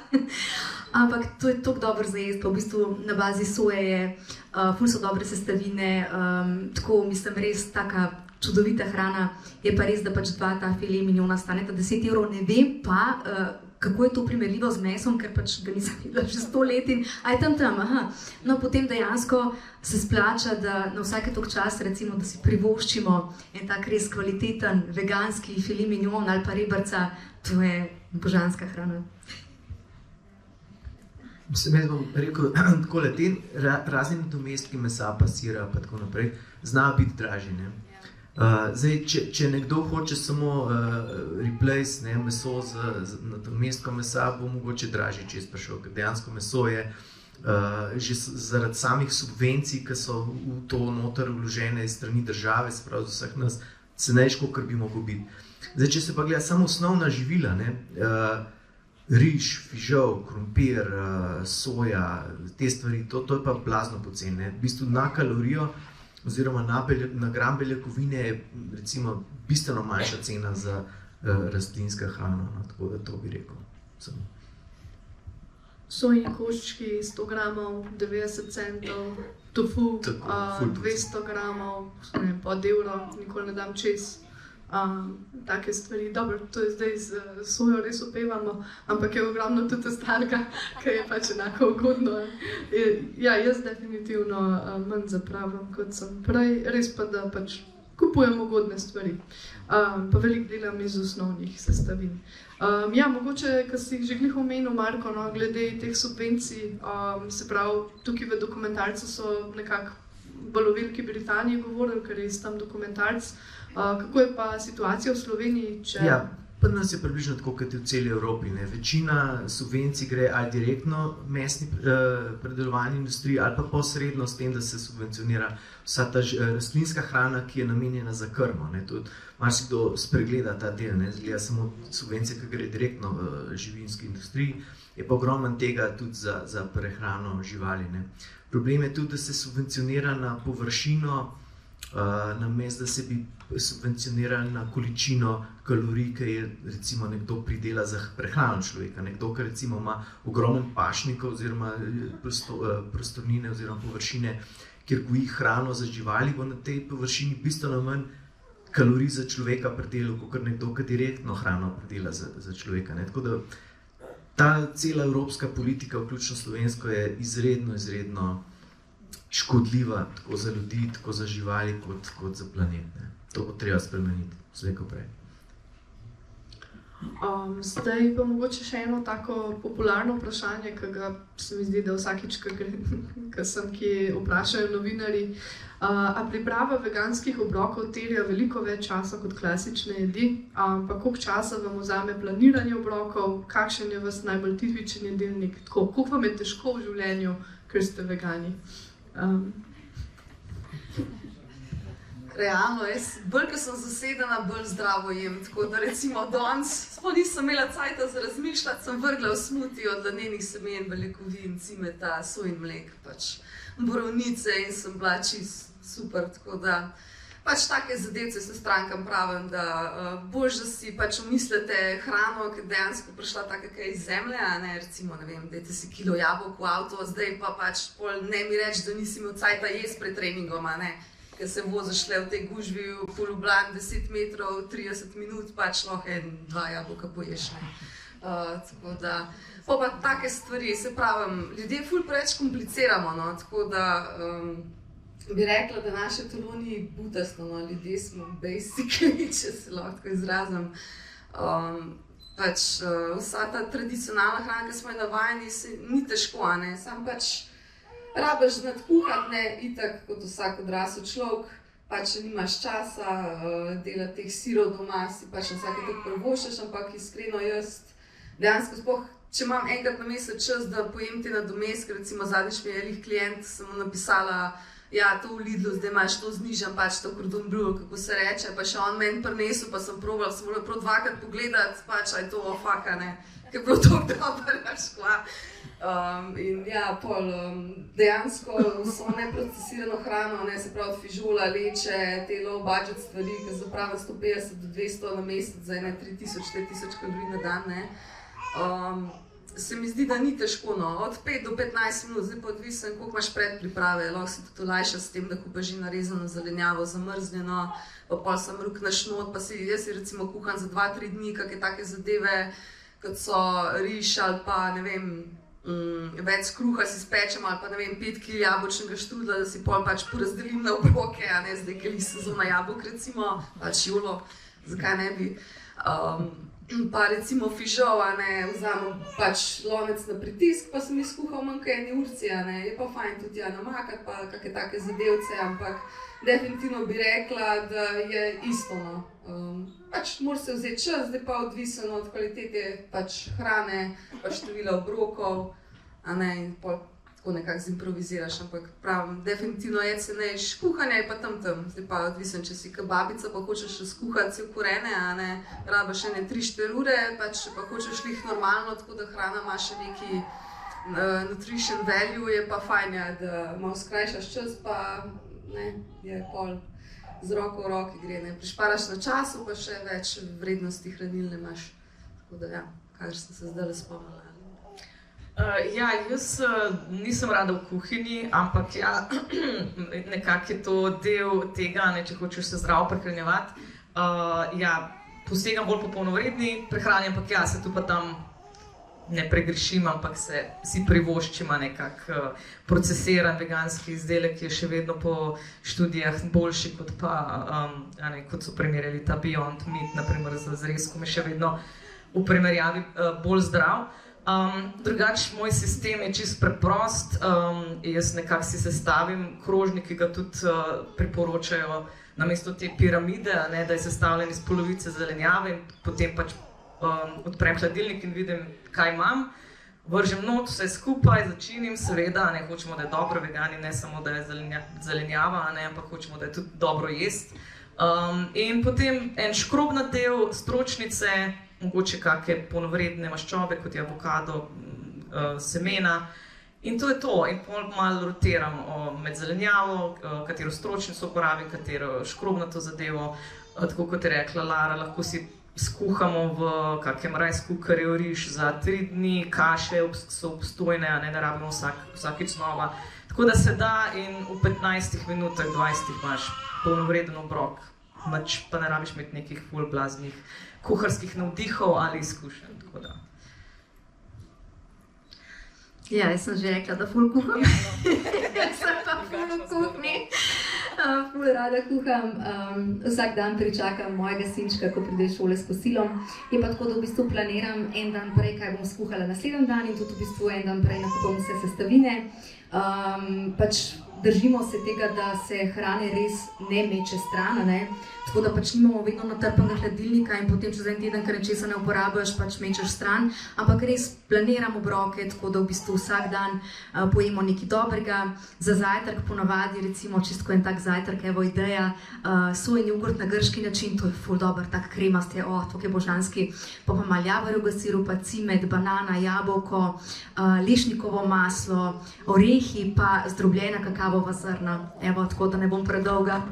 Ampak to je tako dobro za jesti, pa v bistvu na bazi soje je, ful so dobre sestavine, tako mislim res taka čudovita hrana. Je pa res, da pač 2 ta filet mignona staneta 10 €, ne vem pa, kako je to primerljivo z mesom, ker pač ga nisem videla že 100 let in aj tam, aha. No, potem dejansko se splača, da na vsake toliko časa, recimo, da si privoščimo en tak res kvaliteten veganski filet mignon ali pa rebrca, to je božanska hrana. Jaz bom rekel takole, te razni nadomestki mesa, pa sira, pa tako naprej, znajo biti dražji, ne? Zdaj, če nekdo hoče samo replace, ne, meso na to mesto mesa, bo mogoče dražje čez prišel, ker dejansko meso je že zaradi samih subvencij, ki so v to noter vložene iz strani države, se pravi za vseh nas, cenejško, kar bi moglo biti. Zdaj, če se pa gleda samo osnovna živila, ne, riž, fižol, krompir, soja, te stvari, to je pa blazno poceni, ne. V bistvu na kalorijo oziroma na gram beljakovine je recimo bistveno manjša cena za rastlinska hrana, no, tako da to bi rekel. Sojini koščki 100 gramov, 90 centov, tofu, Tako, 200 gramov, ne vem, pod evro, nikoli ne dam čez. Take stvari. Dobro, to je zdaj z sojo res opevamo, ampak je ogromno tudi ostalega, ki je pač enako ugodno. Ja, jaz definitivno manj zapravljam, kot sem prej, res pa da pač kupujem ugodne stvari. Pa veliko delam iz osnovnih sestavin. Ja, mogoče, ko si jih že glih omenil, Marko, no, glede teh subvencij, se pravi, tukaj v dokumentarcu so nekako bolj o Veliki Britaniji govorili, ker je tam dokumentarc. Kako je pa situacija v Sloveniji? Ja, pri nas je približno tako, kot je v celi Evropi. Ne. Večina subvencij gre ali direktno mesni predelovalni industriji ali pa posredno s tem, da se subvencionira vsa ta rastlinska hrana, ki je namenjena za krmo. Marsikdo spregleda ta del, ne, zgleda samo subvencije, ki gre direktno v živinski industriji, je pa ogromno tega tudi za prehrano živali. Ne. Problem je tudi, da se subvencionira na površino, namesto da se bi subvencionirali na količino kalorij, ki je recimo nekdo pridela za prehrano človeka. Nekdo, ki recimo ima ogromen pašnikov oziroma prostornine oziroma površine, kjer goji hrano za živali, bo na tej površini bistveno manj kalorij za človeka pridelal, kot nekdo, ki direktno hrano pridela za človeka. Ne. Tako da ta cela evropska politika, vključno slovensko, je izredno škodljiva tako za ljudi, tako za živali, kot za planet. Ne. To bo treba spremeniti, slej ko prej. Zdaj pa mogoče še eno tako popularno vprašanje, ki ga se mi zdi, da vsakič, ko sem kje vprašajo novinarji. A priprava veganskih obrokov terja veliko več časa kot klasične jedi? Pa koliko časa vam vzame planiranje obrokov? Kakšen je vas najbolj tipičen jedilnik? Koliko vam je težko v življenju, ker ste vegani? Realno, jaz bolj, ko sem zasedena, bolj zdravo jem. Tako da recimo danes sploh nisem imela cajta za razmišljati, sem vrgla v smuti od lanenih semen, beljakovin, cimeta, sojin mlek, pač borovnice in sem bila čist super. Tako da pač take zadevce se strankam pravim, da boljš, da si pač umislite hrano, ki je dejansko prišla taka kaj iz zemlje, a ne, recimo, ne vem, dajte si kilo jabolk v avto, zdaj pa pač ne mi reči, da nisi imel cajta jesti pred treningom, a ne. Ker se voziš le v tej gužvi po Ljubljani 10 metrov, 30 minut, pač lahko 2 jabolka poješ. Tako da, pa take stvari, se pravim, ljudje ful preveč kompliciramo, no, tako da bi rekla, da naše telo ni butasto, no, ljudje smo basically, če se lahko tako izrazim. Pač vsa ta tradicionalna hrana, ki smo jo navajeni, ni težko, a ne, sam pač rabiš nadkuhati, ne, itak kot vsak odrasel človek, pač če nimaš časa delati teh sirov doma, si pač vsake tako privoščiš, ampak iskreno jaz dejansko sploh, če imam enkrat na mesec čas, da pojem te nadomestke, recimo zadnjič mi je klient, sem mu napisala, ja, to v Lidlu, zdaj imaš to znižam, pač to cordon bleu, kako se reče, pa še on meni prinesel, pa sem probala, sem morala prav 2-krat pogledati, pač, a je to faka, ne, ker je bilo tako dobro, pač, kva. In ja, dejansko vso neprocesirano hrano, ne, se pravi fižola, leče, te low budget stvari, ki zapravim 150 do 200 na mesec za 3000-4000 kalorij na dan, ne. Se mi zdi, da ni težko, no, od 5 do 15 minut, zdaj pa odvisen, koliko imaš predpriprave, lahko se tudi olajša s tem, da kupaš že narezano zelenjavo, zamrznjeno, pa pol sam rukneš not, pa jaz si recimo kuham za 2-3 dni, kakšne take zadeve, kot so riž ali pa, ne vem, več kruha si spečem ali pa, ne vem, 5 kg jabolčnega štrudla, da si pol pač porazdelim na obroke, a ne, zdaj, ker je sezona jabolk, recimo, pač jolo, zakaj ne bi. pa recimo fižol, vzamem pač lonec na pritisk, pa sem jih skuhal manj kot eni urci, je pa fajn tudi namakati, pa kakšne take zadevce, ampak definitivno bi rekla, da je isto. Pač moraš se vzeti čas, zdaj pa odvisno od kvalitete pač hrane, pa števila obrokov, in pol tako nekako zimproviziraš, ampak pravim, definitivno je cenejš. Kuhanje je pa tam, zdaj pa odvisno, če si kebabica, pa hočeš skuhati cel korene, rabiš ene 3-4 ure, pač če pa hočeš lih normalno, tako da hrana ima še neki nutrition value, je pa fajn, da malo skrajšaš čas, pa je pol z roko v roki gre, prišparaš na času, pa še več vrednosti hranilne imaš, tako da kar sem se zdaj spomnila. Jaz nisem rada v kuhinji, ampak nekako je to del tega, če hočeš se zdravo prehranjevati. Posegam bolj po polnovredni prehrani, ampak se tu pa tam ne pregrešim, ampak si privoščim nekak procesiran veganski izdelek, ki je še vedno po študijah boljši kot kot so primerjali ta Beyond Meat, naprimer z zrezkom, je še vedno v primerjavi bolj zdrav. Drugače, moj sistem je čisto preprost, jaz nekako si sestavim krožnik, ki ga tudi priporočajo namesto te piramide, da je sestavljen iz polovice zelenjave in potem pač odprem hladilnik in vidim, kaj imam, vržem not, vse skupaj, začinim, seveda, hočemo, da je dobro vegani, ne samo, da je zelenjava, ampak hočemo, da je tudi dobro jesti. In potem en škrob nadev, stročnice, mogoče kakšne polnovredne maščobe, kot je avokado, semena. In to je to. In malo rotiram med zelenjavo, katero stročnico uporabim, katero škrobnato zadevo. Tako kot je rekla Lara, lahko si skuhamo v kakem rice cookerju riž za 3 dni, kaše so obstojne, ne rabimo vsakič znova. Tako da se da in v 15 minutah, 20 imaš polnovreden obrok. Pa ne rabiš imeti nekih ful blaznih kuharskih navdihov ali izkušenj. Jaz sem že rekla, da ful kuham. Sem pa ful v kuhinji. Ful rada kuham. Vsak dan pričakam mojega sinčka, ko pride iz šole s kosilom. Je pa tako, da v bistvu planiram en dan prej, kaj bom skuhala naslednji dan in tudi v bistvu en dan prej nakupam vse sestavine. Pač držimo se tega, da se hrane res ne meče stran, tako da pač nimamo vedno natrpanega hladilnika in potem čez en teden, ker nečesa ne uporabiš, pač mečeš stran, ampak res planiramo obroke, tako da v bistvu vsak dan pojemo nekaj dobrega. Za zajtrk ponavadi, recimo čisto en tak zajtrk, evo ideja, sojen jogurt na grški način, to je ful dober, tak kremast je, to je božanski, pa malo javorjega sirupa, cimet, banana, jabolko, lešnikovo maslo, orehi pa zdrobljena kakavova zrna, evo, tako da ne bom predolga.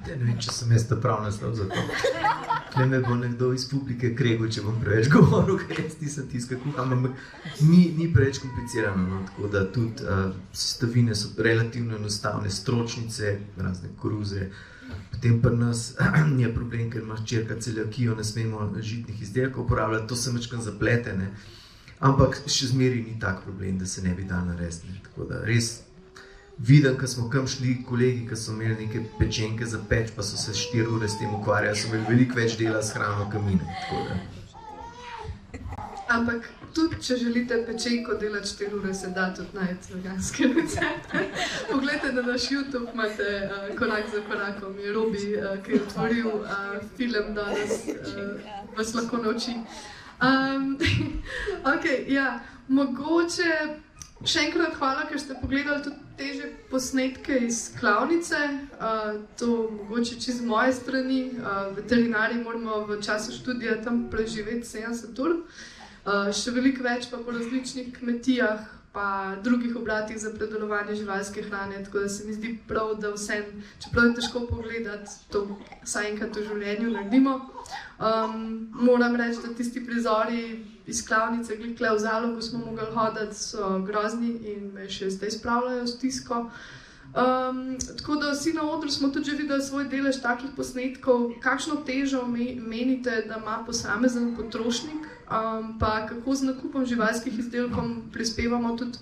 Ne vem, če sem jaz prav naslov za to. Tle me bo nekdo iz publike kregel, če bom preveč govoril, ker jaz nisem tiska kuham, ampak ni preveč komplicirano, tako da tudi sestavine so relativno enostavne, stročnice, razne koruze. Potem pri nas je problem, ker ima hčerka celiakijo, ne smemo žitnih izdelkov uporabljati, to se majčkeno zaplete, ampak še zmeraj ni tak problem, da se ne bi dal narediti, tako da res vidim, ko smo kam šli kolegi, ki so imeli neke pečenke za peč, pa so se 4 ure s tem ukvarjali, so imeli veliko več dela s hrano kamine. Ampak tudi, če želite pečenko delati 4 ure, se da tudi najti veganske recepte. Poglejte na naš YouTube, imate korak za korakom, je Robi, ki je otvoril film danes, vas lahko nauči. Mogoče še enkrat hvala, ker ste pogledali tudi teže posnetke iz klavnice. To mogoče čisto z moje strani. Veterinari moramo v času študija tam preživeti 70 ur. Še veliko več pa po različnih kmetijah, pa drugih obratih za predelovanje živalske hrane, tako da se mi zdi prav, da vsem, čeprav je težko pogledati, to vsaj enkrat v življenju naredimo. Moram reči, da tisti prizori iz klavnice, glede v Zalogu smo mogli hoditi, so grozni in me še zdaj spravljajo stisko. Tako da vsi na odru smo tudi že videli svoj delež takih posnetkov. Kakšno težo menite, da ima posamezen potrošnik, pa kako z nakupom živalskih izdelkov prispevamo tudi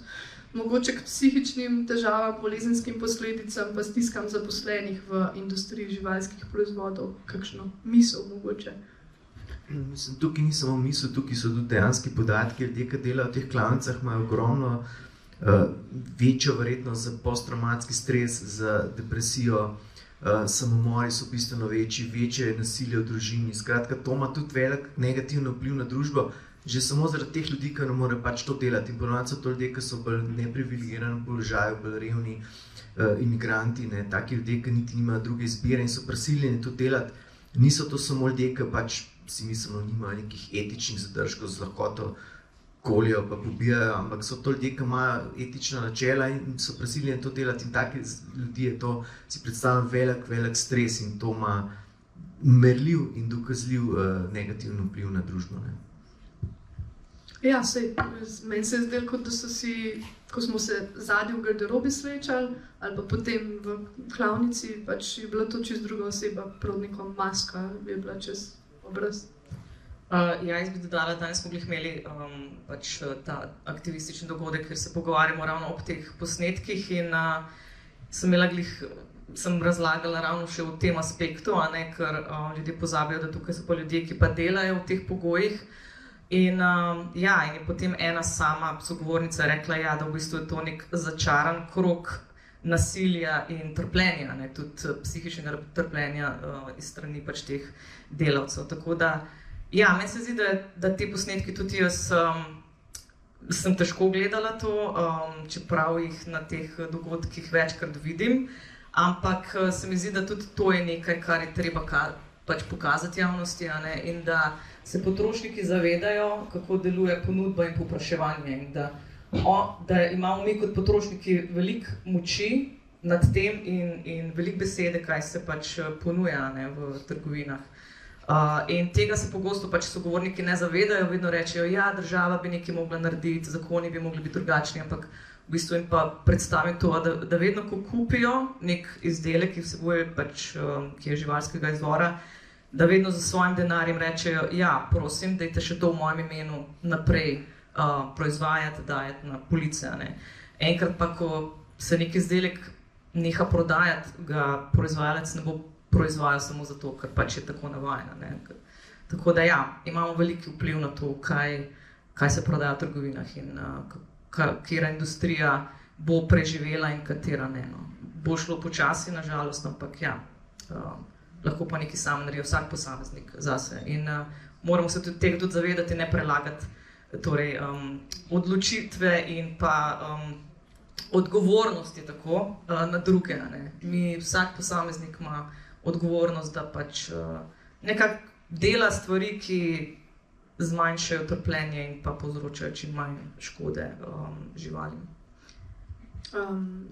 mogoče k psihičnim težavam, bolezenskim posledicam, pa stiskam zaposlenih v industriji živalskih proizvodov, kakšno misel mogoče? Mislim, tukaj ni samo misel, tukaj so tudi dejanski podatki. Ljudje, ki delajo v teh klavnicah, imajo ogromno večjo verjetnost za posttraumatski stres, za depresijo, samomori so bistveno večji, večje je nasilje v družini. Skratka, to ima tudi velik negativen vpliv na družbo, že samo zaradi teh ljudi, ki ne morejo pač to delati. In ponovadi so to ljudje, ki so bolj neprivilegirani položaju, bolj revni, imigranti, taki ljudje, ki niti nimajo druge izbire in so prisiljeni to delati. Niso to samo ljudje, ki pač si mislimo, nimajo nekih etičnih zadržkov, z lahkoto kolijo pa pobijajo, ampak so to ljudje, ki imajo etična načela in so prisiljeni to delati. In taki ljudi je to, si predstavljam, velik stres in to ima merljiv in dokazljiv negativen vpliv na družbo. Ja, meni se je zdelo, kot da so si, ko smo se zadnji v garderobi srečali, ali pa potem v klavnici, pač je bila to čisto druga oseba, prodnikom maska je bila čez obraz. Jaz bi dodala, danes smo imeli pač ta aktivistični dogodek, ker se pogovarjamo ravno ob teh posnetkih in sem razlagala ravno še v tem aspektu, ker ljudje pozabijo, da tukaj so pa ljudje, ki pa delajo v teh pogojih. In je potem ena sama sogovornica rekla, da v bistvu je to nek začaran krog nasilja in trpljenja, tudi psihičnega trpljenja iz strani pač teh delavcev. Tako da, meni se zdi, da te posnetki tudi jaz sem težko gledala to, čeprav jih na teh dogodkih večkrat vidim, ampak se mi zdi, da tudi to je nekaj, kar je treba pač pokazati javnosti, in da se potrošniki zavedajo, kako deluje ponudba in povpraševanje in da imamo mi kot potrošniki veliko moči nad tem in veliko besede, kaj se pač ponuja v trgovinah. In tega se pogosto pač sogovorniki ne zavedajo, vedno rečejo, država bi nekaj mogla narediti, zakoni bi mogli biti drugačni, ampak v bistvu jim pa predstavim to, da vedno, ko kupijo nek izdelek, ki vsebuje pač, ki je živalskega izvora, da vedno za svojim denarjem rečejo, prosim, dajte še to v mojem imenu naprej proizvajati, dajati na police. Enkrat pa, ko se nek izdelek neha prodajati, ga proizvajalec ne bo proizvajal samo zato, ker pač je tako navajen. Tako da imamo veliki vpliv na to, kaj se prodaja v trgovinah in katera industrija bo preživela in katera ne. Bo šlo počasi, nažalost, ampak lahko pa nekaj sam naredi vsak posameznik zase. In moramo se tega tudi zavedati, ne prelagati odločitve in pa odgovornosti tako na druge. Vsak posameznik ima odgovornost, da pač nekako dela stvari, ki zmanjšajo trpljenje in pa povzročajo čim manj škode živalim.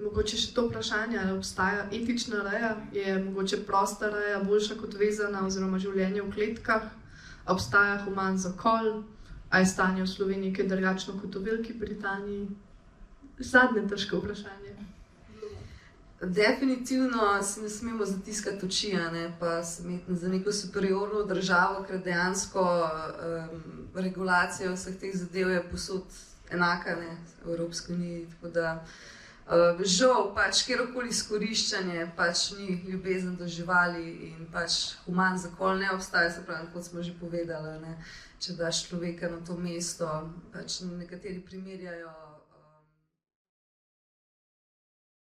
Mogoče še to vprašanje, ali obstaja etična reja, je mogoče prosta reja boljša kot vezana oziroma življenje v kletkah, obstaja human zakol, a je stanje v Sloveniji kaj drugačno kot v Veliki Britaniji? Zadnje težko vprašanje. Definitivno si ne smemo zatiskati oči, pa se imeti za neko superiorno državo, ker dejansko regulacija vseh teh zadev je povsod enaka v Evropski uniji. Tako da žal, pač kjerkoli izkoriščanje pač ni ljubezen do živali in pač human zakol ne obstaja, se pravi, kot smo že povedali, če daš človeka na to mesto, pač nekateri primerjajo